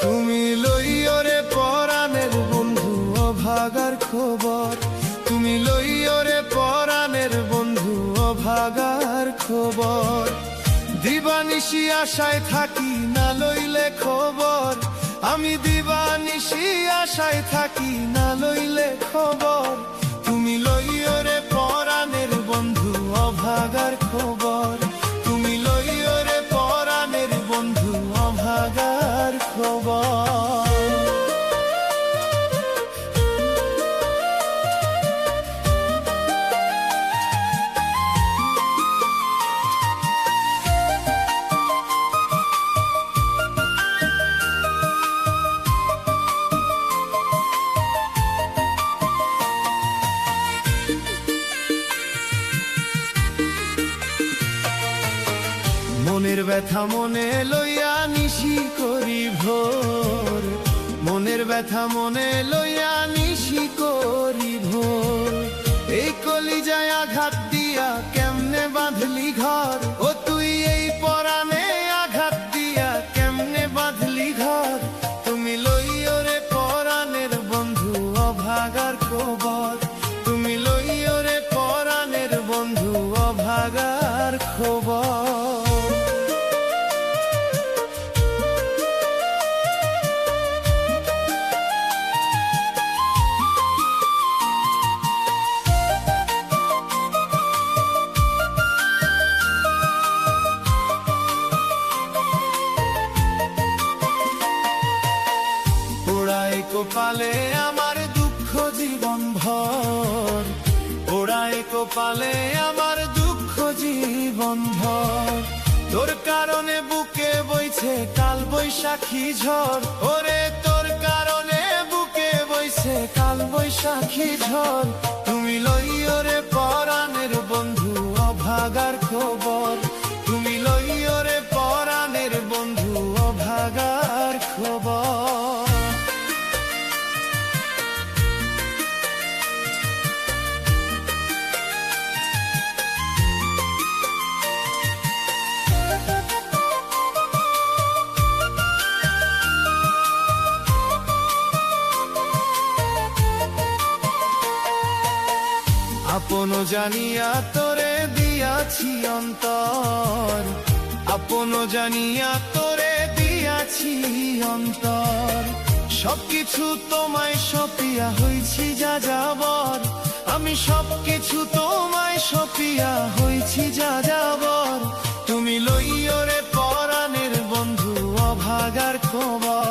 তুমি লইয়রে পরাণের বন্ধু অভাগার খবর, তুমি লইয়রে পরাণের বন্ধু অভাগার খবর। দিবানিশি আশায় থাকি না লইলে খবর, আমি দিবানিশি আশায় থাকি না লইলে খবর। তুমি লইয়রে পরাণের বন্ধু অভাগার খবর, তুমি লইয়রে পরাণের বন্ধু অভাগার খবর। মনের ব্যথা মনে লইয়া নিশি করি ভোর, মনের ব্যথা মনে লইয়া নিশি করি ভোর। এই কলিজায় আঘাত দিয়া কেমনে বাঁধলি ঘর, ও তুই এই পরাণে আঘাত দিয়া কেমনে বাঁধলি ঘর। তুমি লইয়রে পরাণের বন্ধু অভাগার খবর, তুমি লইয়রে পরাণের বন্ধু অভাগার খবর। ওড়ায় কপালে আমার দুঃখ জীবন ভর, ওড়ায় কপালে আমার দুঃখ জীবন ভর। তোর কারণে বুকে বইছে কাল বৈশাখী ঝড়, ওরে তোর কারণে বুকে বইছে কাল বৈশাখী ঝড়। তুমি লইয়রে পরাণের বন্ধু অভাগার খবর, তুমি লইয়রে পরাণের বন্ধু অভাগার খবর। আপন জানিয়া তোরে দিয়াছি অন্তর, আপন জানিয়া তোরে দিয়াছি অন্তর। সবকিছু তোমায় সপিয়া হইছি যা যাবর, আমি সবকিছু তোমায় সপিয়া হইছি যা যাবর। তুমি লইয়রে পরাণের বন্ধু অভাগার খবর।